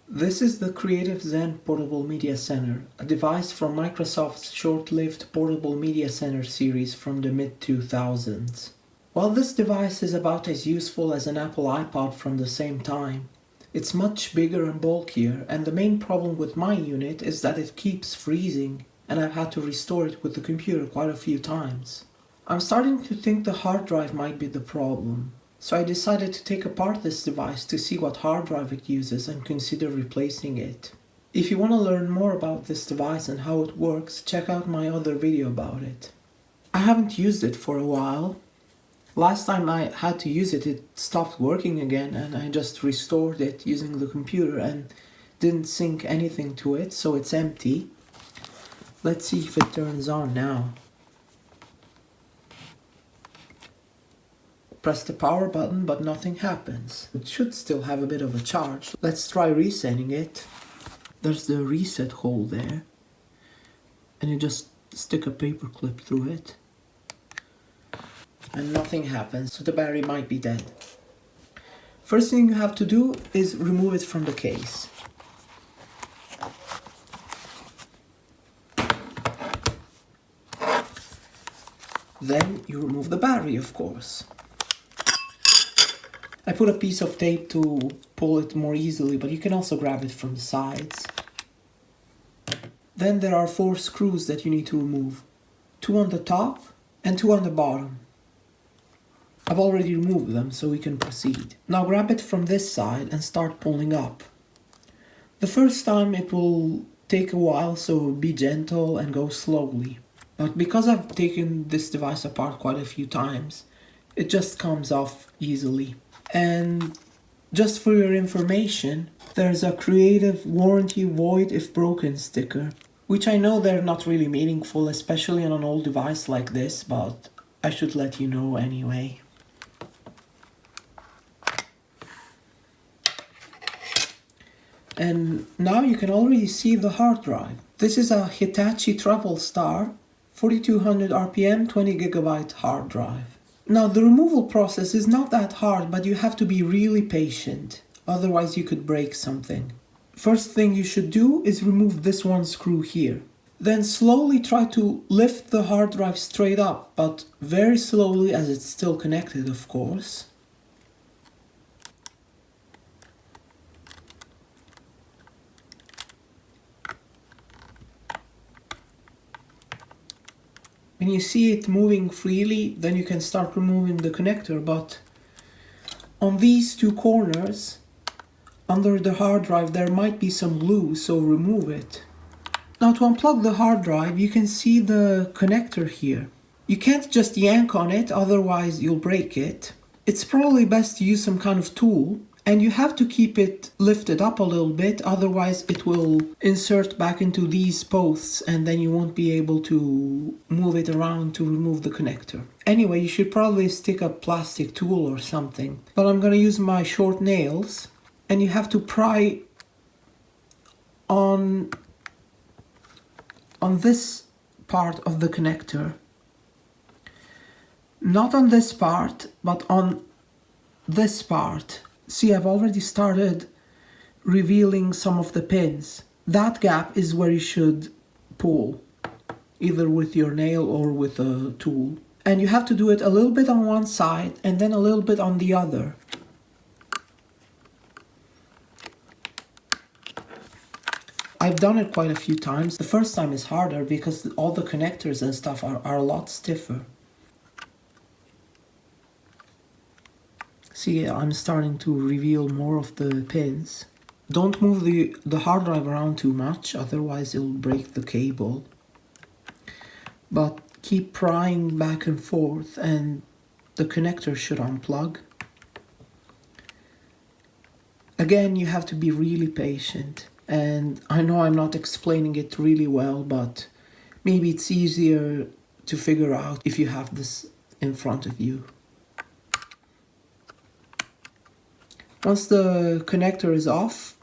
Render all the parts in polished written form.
This is the creative Zen Portable Media Center, a device from Microsoft's short-lived Portable Media Center series from the mid-2000s. While this device is about as useful as an Apple iPod from the same time, it's much bigger and bulkier, and the main problem with my unit is that it keeps freezing, and I've had to restore it with the computer quite a few times. I'm starting to think the hard drive might be the problem. So I decided to take apart this device to see what hard drive it uses and consider replacing it. If you want to learn more about this device and how it works, check out my other video about it. I haven't used it for a while. Last time I had to use it, it stopped working again, and I just restored it using the computer and didn't sync anything to it, so it's empty. Let's see if it turns on now. Press the power button, but nothing happens. It should still have a bit of a charge. Let's try resetting it. There's the reset hole there. And you just stick a paper clip through it. And nothing happens, so the battery might be dead. First thing you have to do is remove it from the case. Then you remove the battery, of course. I put a piece of tape to pull it more easily, but you can also grab it from the sides. Then there are 4 screws that you need to remove. 2 on the top and 2 on the bottom. I've already removed them, so we can proceed. Now grab it from this side and start pulling up. The first time it will take a while, so be gentle and go slowly. But because I've taken this device apart quite a few times, it just comes off easily. And just for your information, there's a creative warranty void if broken sticker, which I know they're not really meaningful, especially on an old device like this, but I should let you know anyway. And now you can already see the hard drive. This is a Hitachi TravelStar 4200 RPM 20 GB hard drive. Now the removal process is not that hard, but you have to be really patient, otherwise you could break something. First thing you should do is remove this one screw here. Then slowly try to lift the hard drive straight up, but very slowly as it's still connected, of course. When you see it moving freely, then you can start removing the connector, but on these 2 corners, under the hard drive, there might be some glue, so remove it. Now to unplug the hard drive, you can see the connector here. You can't just yank on it, otherwise you'll break it. It's probably best to use some kind of tool, and you have to keep it lifted up a little bit, otherwise it will insert back into these posts and then you won't be able to move it around to remove the connector. Anyway, you should probably stick a plastic tool or something, but I'm gonna use my short nails, and you have to pry on this part of the connector. Not on this part, but on this part. See, I've already started revealing some of the pins. That gap is where you should pull, either with your nail or with a tool. And you have to do it a little bit on one side and then a little bit on the other. I've done it quite a few times. The first time is harder because all the connectors and stuff are a lot stiffer. See, I'm starting to reveal more of the pins. Don't move the hard drive around too much, otherwise it'll break the cable. But keep prying back and forth and the connector should unplug. Again, you have to be really patient. And I know I'm not explaining it really well, but maybe it's easier to figure out if you have this in front of you. Once the connector is off,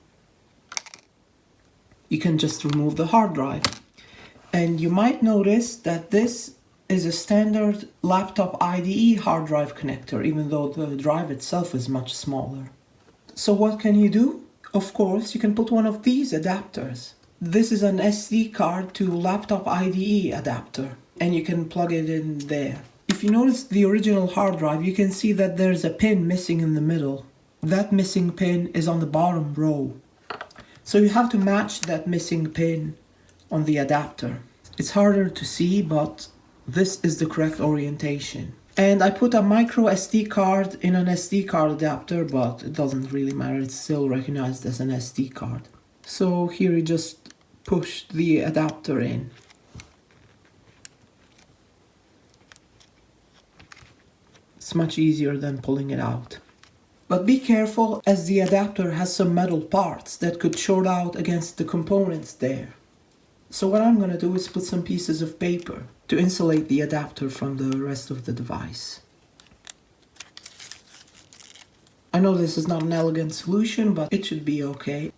you can just remove the hard drive. And you might notice that this is a standard laptop IDE hard drive connector, even though the drive itself is much smaller. So what can you do? Of course, you can put one of these adapters. This is an SD card to laptop IDE adapter, and you can plug it in there. If you notice the original hard drive, you can see that there's a pin missing in the middle. That missing pin is on the bottom row. So you have to match that missing pin on the adapter. It's harder to see, but this is the correct orientation. And I put a micro SD card in an SD card adapter, but it doesn't really matter, it's still recognized as an SD card. So here you just push the adapter in. It's much easier than pulling it out. But be careful, as the adapter has some metal parts that could short out against the components there. So what I'm going to do is put some pieces of paper to insulate the adapter from the rest of the device. I know this is not an elegant solution, but it should be okay.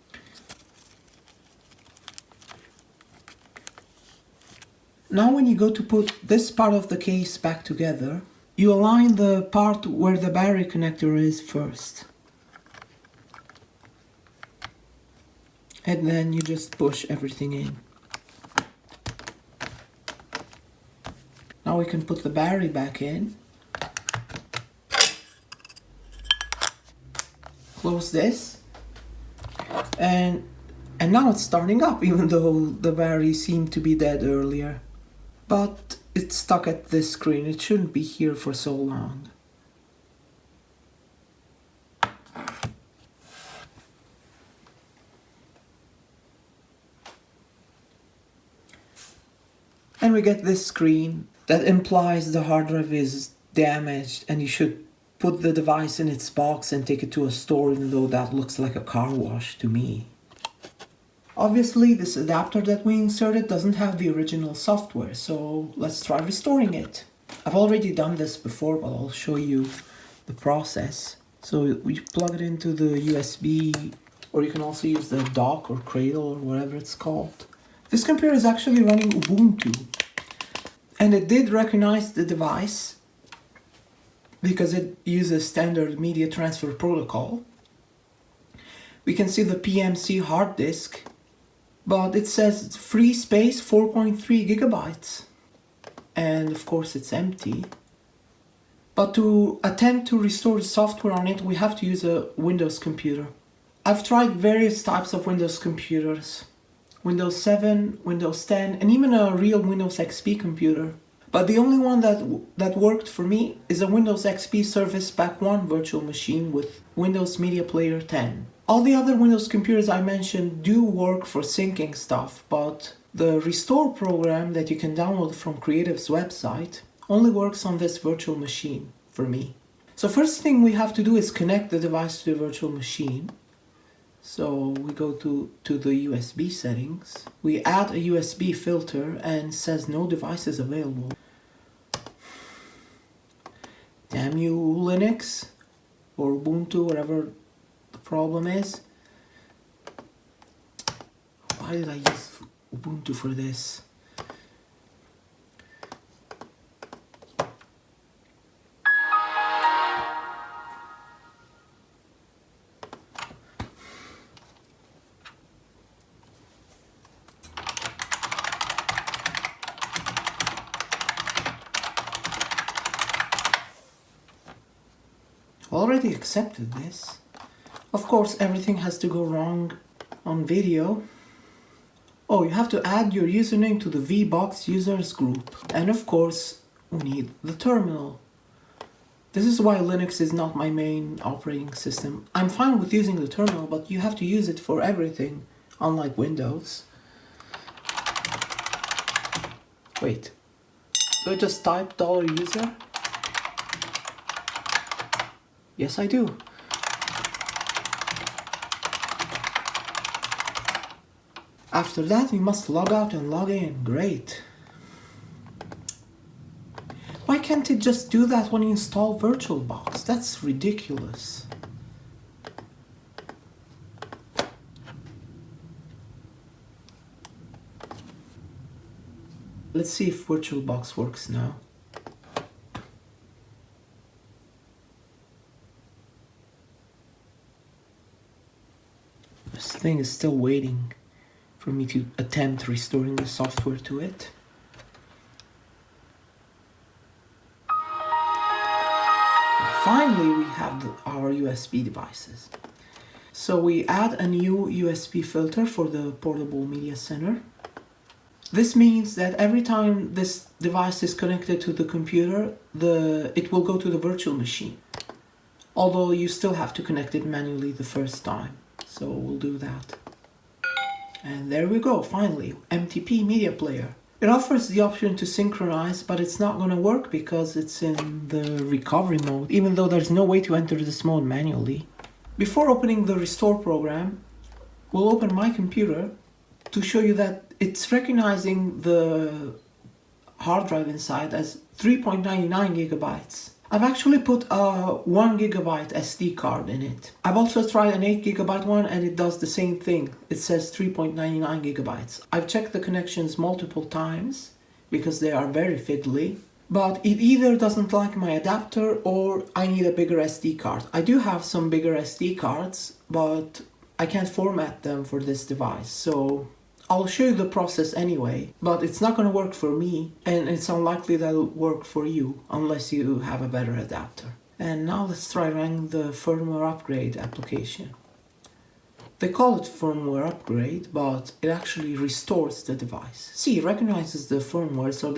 Now when you go to put this part of the case back together, you align the part where the battery connector is first. And then you just push everything in. Now we can put the battery back in. Close this. And now it's starting up, even though the battery seemed to be dead earlier. But it's stuck at this screen. It shouldn't be here for so long. And we get this screen that implies the hard drive is damaged and you should put the device in its box and take it to a store, even though that looks like a car wash to me. Obviously, this adapter that we inserted doesn't have the original software, so let's try restoring it. I've already done this before, but I'll show you the process. So we plug it into the USB, or you can also use the dock or cradle or whatever it's called. This computer is actually running Ubuntu, and it did recognize the device because it uses standard media transfer protocol. We can see the PMC hard disk, but it says free space 4.3 gigabytes. And of course it's empty. But to attempt to restore the software on it, we have to use a Windows computer. I've tried various types of Windows computers. Windows 7, Windows 10, and even a real Windows XP computer. But the only one that worked for me is a Windows XP Service Pack 1 virtual machine with Windows Media Player 10. All the other Windows computers I mentioned do work for syncing stuff, but the restore program that you can download from Creative's website only works on this virtual machine for me. So first thing we have to do is connect the device to the virtual machine. So we go to the USB settings. We add a USB filter and it says no devices available. Damn you, Linux or Ubuntu, whatever the problem is. Why did I use Ubuntu for this? Already accepted this. Of course, everything has to go wrong on video. Oh, you have to add your username to the VBox users group. And of course, we need the terminal. This is why Linux is not my main operating system. I'm fine with using the terminal, but you have to use it for everything, unlike Windows. Wait, do I just type $user? Yes, I do. After that, we must log out and log in. Great. Why can't it just do that when you install VirtualBox? That's ridiculous. Let's see if VirtualBox works now. thing is still waiting for me to attempt restoring the software to it. Finally, we have our USB devices. So we add a new USB filter for the Portable Media Center. This means that every time this device is connected to the computer, it will go to the virtual machine. Although you still have to connect it manually the first time. So we'll do that. And there we go, finally, MTP Media Player. It offers the option to synchronize, but it's not going to work because it's in the recovery mode, even though there's no way to enter this mode manually. Before opening the restore program, we'll open my computer to show you that it's recognizing the hard drive inside as 3.99 gigabytes. I've actually put a 1 gigabyte SD card in it. I've also tried an 8 gigabyte one and it does the same thing. It says 3.99 gigabytes. I've checked the connections multiple times because they are very fiddly, but it either doesn't like my adapter or I need a bigger SD card. I do have some bigger SD cards, but I can't format them for this device, so I'll show you the process anyway, but it's not going to work for me, and it's unlikely that it'll work for you unless you have a better adapter. And now let's try running the firmware upgrade application. They call it firmware upgrade, but it actually restores the device. See, it recognizes the firmware, so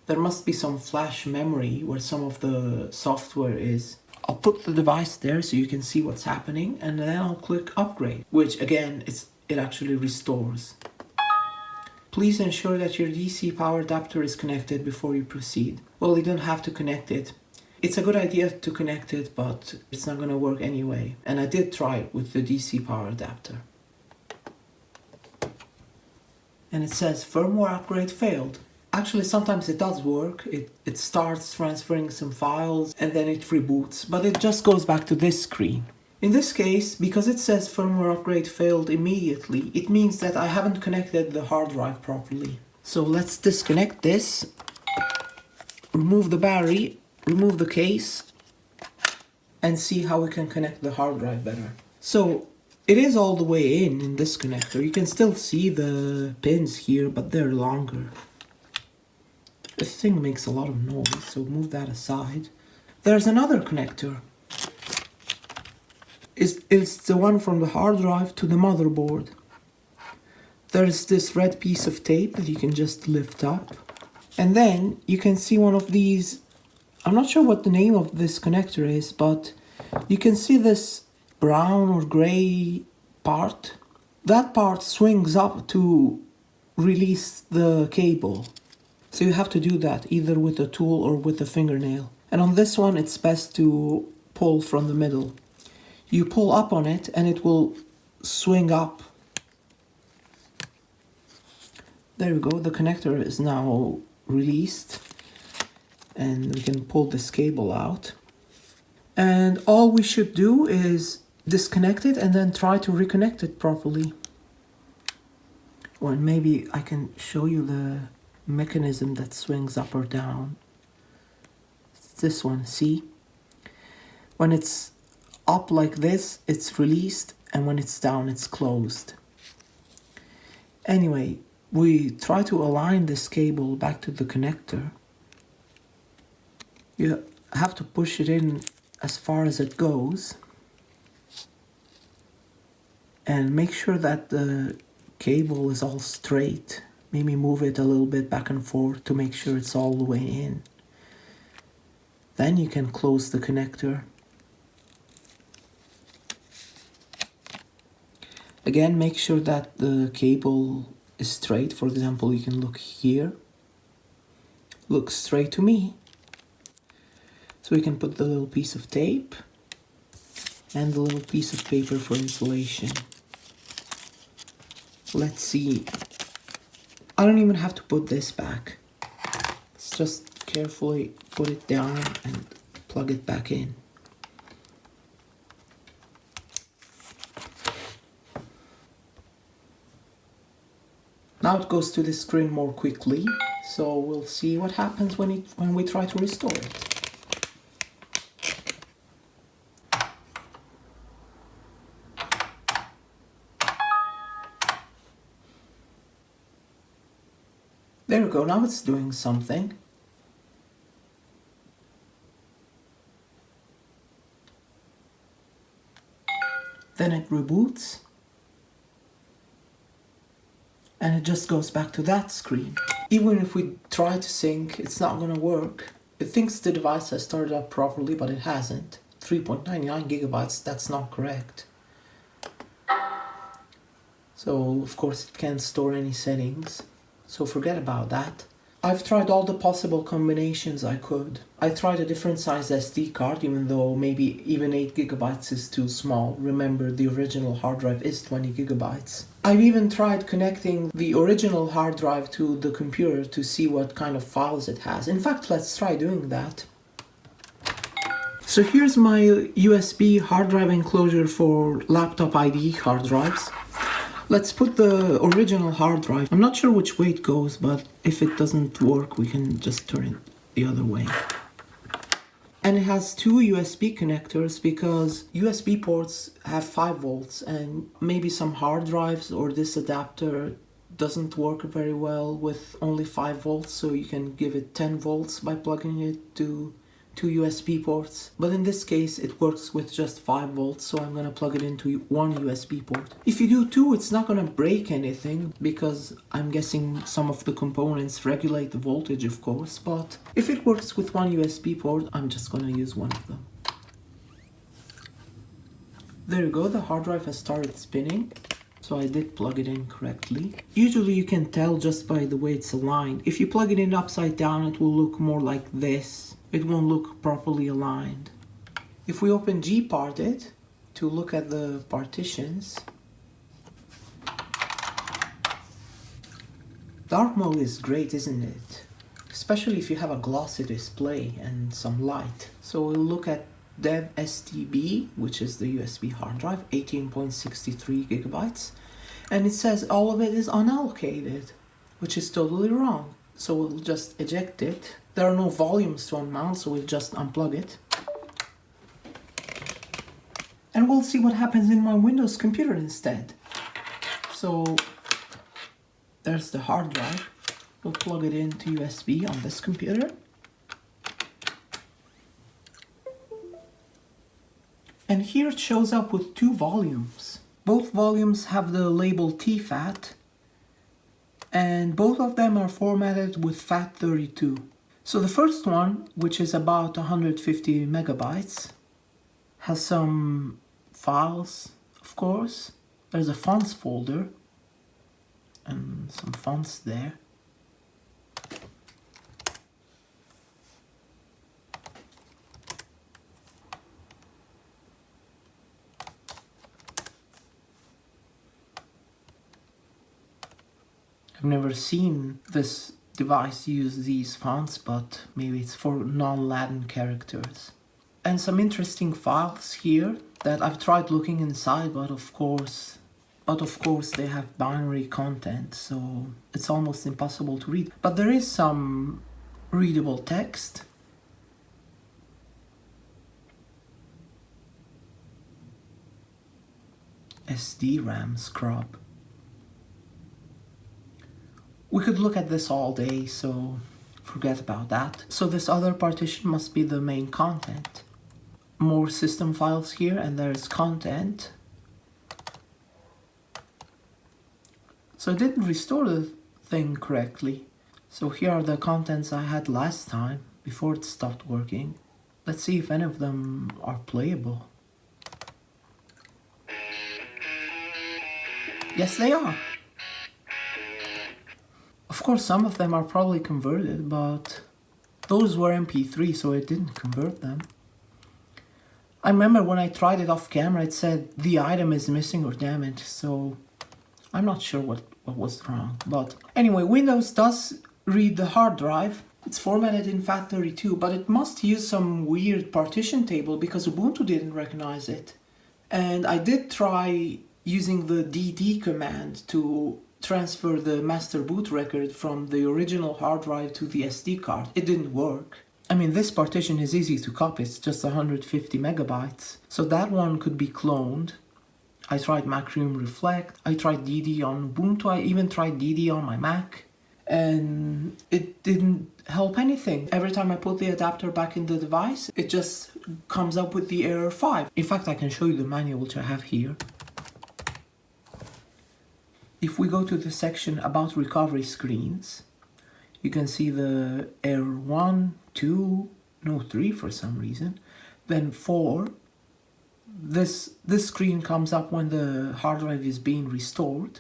there must be some flash memory where some of the software is. I'll put the device there so you can see what's happening, and then I'll click upgrade, which again, it actually restores. Please ensure that your DC power adapter is connected before you proceed. Well, you don't have to connect it. It's a good idea to connect it, but it's not going to work anyway. And I did try it with the DC power adapter. And it says firmware upgrade failed. Actually, sometimes it does work. It starts transferring some files and then it reboots, but it just goes back to this screen. In this case, because it says firmware upgrade failed immediately, it means that I haven't connected the hard drive properly. So let's disconnect this, remove the battery, remove the case, and see how we can connect the hard drive better. So it is all the way in this connector. You can still see the pins here, but they're longer. This thing makes a lot of noise, so move that aside. There's another connector. It's the one from the hard drive to the motherboard. There's this red piece of tape that you can just lift up. And then you can see one of these, I'm not sure what the name of this connector is, but you can see this brown or gray part. That part swings up to release the cable. So you have to do that either with a tool or with a fingernail. And on this one, it's best to pull from the middle. You pull up on it and it will swing up. There we go, the connector is now released and we can pull this cable out. And all we should do is disconnect it and then try to reconnect it properly. Or maybe I can show you the mechanism that swings up or down. It's this one, see? When it's up like this, it's released, and when it's down, it's closed. Anyway, we try to align this cable back to the connector. You have to push it in as far as it goes. And make sure that the cable is all straight. Maybe move it a little bit back and forth to make sure it's all the way in. Then you can close the connector. Again, make sure that the cable is straight. For example, you can look here. Looks straight to me. So we can put the little piece of tape and the little piece of paper for insulation. Let's see. I don't even have to put this back. Let's just carefully put it down and plug it back in. Now it goes to the screen more quickly, so we'll see what happens when we try to restore it. There we go, now it's doing something. Then it reboots. And it just goes back to that screen. Even if we try to sync, it's not gonna work. It thinks the device has started up properly, but it hasn't. 3.99 gigabytes, that's not correct. So, of course, it can't store any settings. So forget about that. I've tried all the possible combinations I could. I tried a different size SD card, even though maybe even 8 gigabytes is too small. Remember, the original hard drive is 20 gigabytes. I've even tried connecting the original hard drive to the computer to see what kind of files it has. In fact, let's try doing that. So here's my USB hard drive enclosure for laptop IDE hard drives. Let's put the original hard drive. I'm not sure which way it goes, but if it doesn't work, we can just turn it the other way. And it has two USB connectors because USB ports have 5 volts and maybe some hard drives or this adapter doesn't work very well with only 5 volts, so you can give it 10 volts by plugging it to 2 USB ports. But in this case it works with just 5 volts, so I'm gonna plug it into one USB port. If you do 2, it's not gonna break anything because I'm guessing some of the components regulate the voltage, of course, but if it works with one USB port, I'm just gonna use one of them. There you go, the hard drive has started spinning. So I did plug it in correctly. Usually you can tell just by the way it's aligned. If you plug it in upside down, it will look more like this. It won't look properly aligned. If we open Gparted to look at the partitions, dark mode is great, isn't it? Especially if you have a glossy display and some light. So we'll look at dev STB, which is the USB hard drive, 18.63 gigabytes, and it says all of it is unallocated, which is totally wrong. So we'll just eject it. There are no volumes to unmount, so we'll just unplug it. And we'll see what happens in my Windows computer instead. So there's the hard drive. We'll plug it into USB on this computer. And here it shows up with 2 volumes. Both volumes have the label TFAT, and both of them are formatted with FAT32. So the first one, which is about 150 megabytes, has some files, of course. There's a fonts folder and some fonts there. I've never seen this device use these fonts, but maybe it's for non-Latin characters. And some interesting files here that I've tried looking inside, but of course they have binary content, so it's almost impossible to read. But there is some readable text. SD-RAM scrub. We could look at this all day, so forget about that. So this other partition must be the main content. More system files here, and there's content. So I didn't restore the thing correctly. So here are the contents I had last time, before it stopped working. Let's see if any of them are playable. Yes, they are. Of course, some of them are probably converted, but those were MP3, so it didn't convert them. I remember when I tried it off camera, it said the item is missing or damaged, so I'm not sure what was wrong. But anyway, Windows does read the hard drive. It's formatted in FAT32, but it must use some weird partition table because Ubuntu didn't recognize it. And I did try using the dd command to transfer the master boot record from the original hard drive to the SD card. It didn't work. I mean, this partition is easy to copy, it's just 150 megabytes. So that one could be cloned. I tried Macrium Reflect, I tried dd on Ubuntu, I even tried dd on my Mac. and it didn't help anything. Every time I put the adapter back in the device, it just comes up with the error 5. In fact, I can show you the manual which I have here. If we go to the section about recovery screens, you can see the error 1, 2, no 3 for some reason, then 4. This screen comes up when the hard drive is being restored.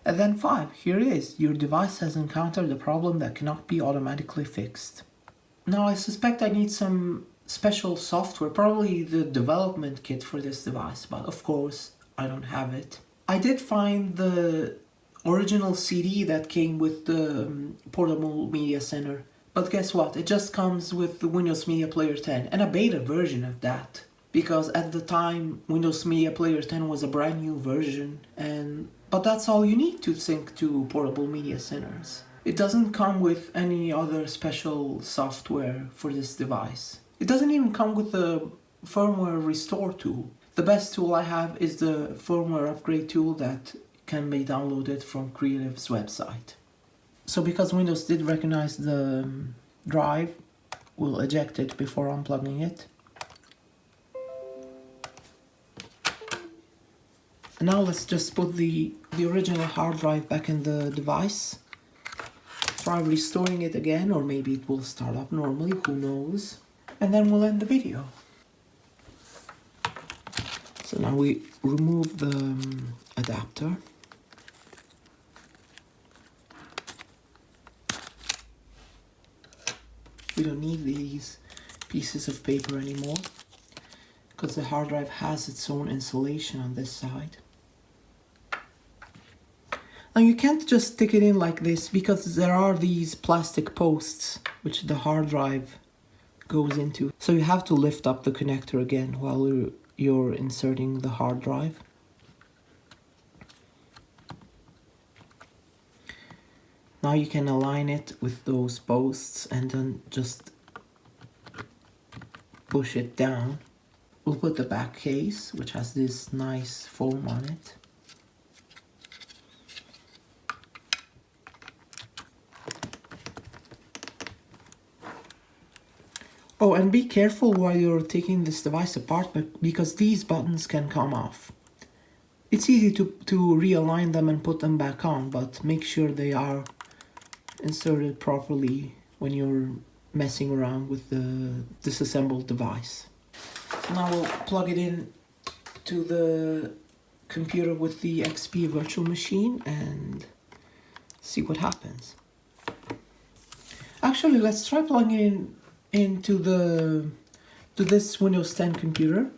And then 5, here it is. Your device has encountered a problem that cannot be automatically fixed. Now I suspect I need some special software, probably the development kit for this device, but of course I don't have it. I did find the original CD that came with the Portable Media Center, but guess what? It just comes with the Windows Media Player 10 and a beta version of that. Because at the time, Windows Media Player 10 was a brand new version, but that's all you need to sync to portable media centers. It doesn't come with any other special software for this device. It doesn't even come with the firmware restore tool. The best tool I have is the firmware upgrade tool that can be downloaded from Creative's website. So because Windows did recognize the drive, we'll eject it before unplugging it. Now let's just put the original hard drive back in the device. Try restoring it again, or maybe it will start up normally, who knows. And then we'll end the video. So now we remove the adapter. We don't need these pieces of paper anymore, because the hard drive has its own insulation on this side. Now you can't just stick it in like this, because there are these plastic posts which the hard drive goes into. So you have to lift up the connector again while you're inserting the hard drive. Now you can align it with those posts and then just push it down. We'll put the back case, which has this nice foam on it. Oh, and be careful while you're taking this device apart, because these buttons can come off. It's easy to realign them and put them back on, but make sure they are inserted properly when you're messing around with the disassembled device. So now we'll plug it in to the computer with the XP virtual machine and see what happens. Actually, let's try plugging it into this Windows 10 computer,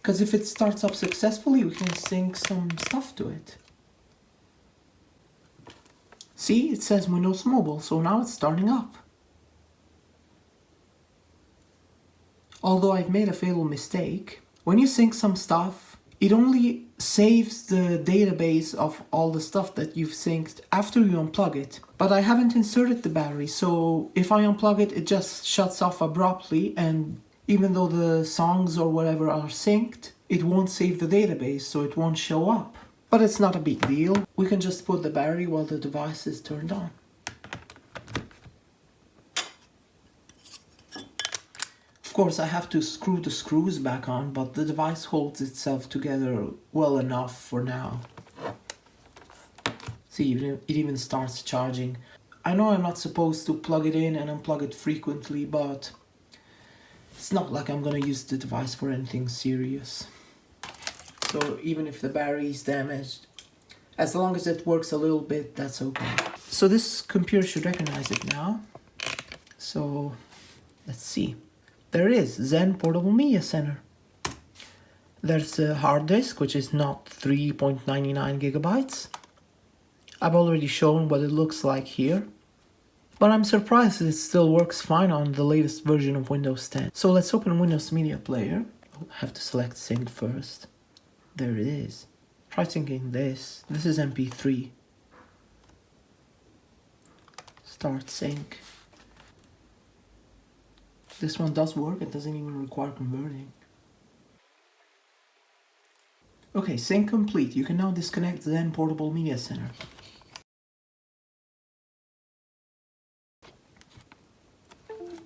because if it starts up successfully, we can sync some stuff to it. See, it says Windows Mobile, so now it's starting up. Although I've made a fatal mistake. When you sync some stuff, it only saves the database of all the stuff that you've synced after you unplug it. But I haven't inserted the battery, so if I unplug it, it just shuts off abruptly, and even though the songs or whatever are synced, it won't save the database, so it won't show up. But it's not a big deal. We can just put the battery while the device is turned on. Of course, I have to screw the screws back on, but the device holds itself together well enough for now. See, it even starts charging. I know I'm not supposed to plug it in and unplug it frequently, but it's not like I'm gonna use the device for anything serious. So even if the battery is damaged, as long as it works a little bit, that's okay. So this computer should recognize it now. So let's see. There it is, Zen Portable Media Center. There's a hard disk, which is not 3.99 gigabytes. I've already shown what it looks like here. But I'm surprised it still works fine on the latest version of Windows 10. So let's open Windows Media Player. I'll have to select sync first. There it is. Try syncing this. This is MP3. Start sync. This one does work, it doesn't even require converting. Okay, sync complete. You can now disconnect Zen Portable Media Center.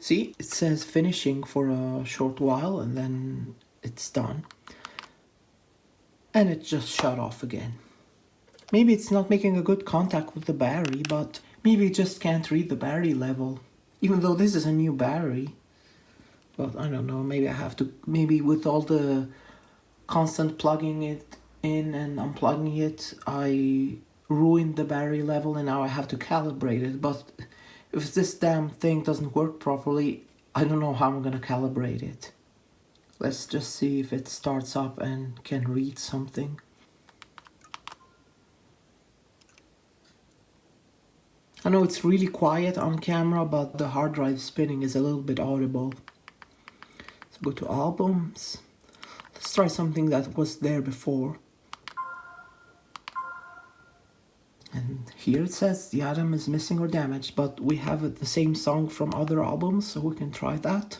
See, it says finishing for a short while and then it's done. And it just shut off again. Maybe it's not making a good contact with the battery, but maybe it just can't read the battery level. Even though this is a new battery. But I don't know, maybe I have to, maybe with all the constant plugging it in and unplugging it, I ruined the battery level and now I have to calibrate it. But if this damn thing doesn't work properly, I don't know how I'm gonna calibrate it. Let's just see if it starts up and can read something. I know it's really quiet on camera, but the hard drive spinning is a little bit audible. So go to albums. Let's try something that was there before. And here it says the item is missing or damaged, but we have the same song from other albums, so we can try that.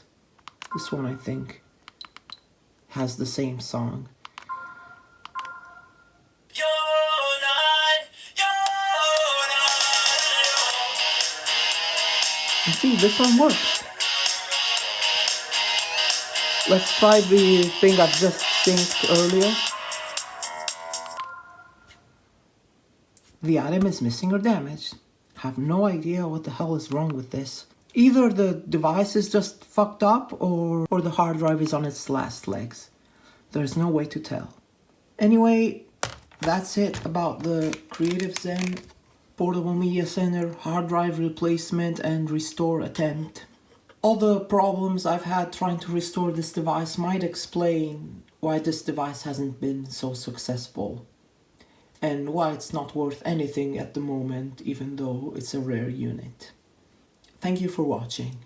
This one, I think, has the same song. And see, this one works. Let's try the thing I've just synced earlier. The item is missing or damaged. Have no idea what the hell is wrong with this. Either the device is just fucked up or the hard drive is on its last legs. There's no way to tell. Anyway, that's it about the Creative Zen Portable Media Center hard drive replacement and restore attempt. All the problems I've had trying to restore this device might explain why this device hasn't been so successful and why it's not worth anything at the moment, even though it's a rare unit. Thank you for watching.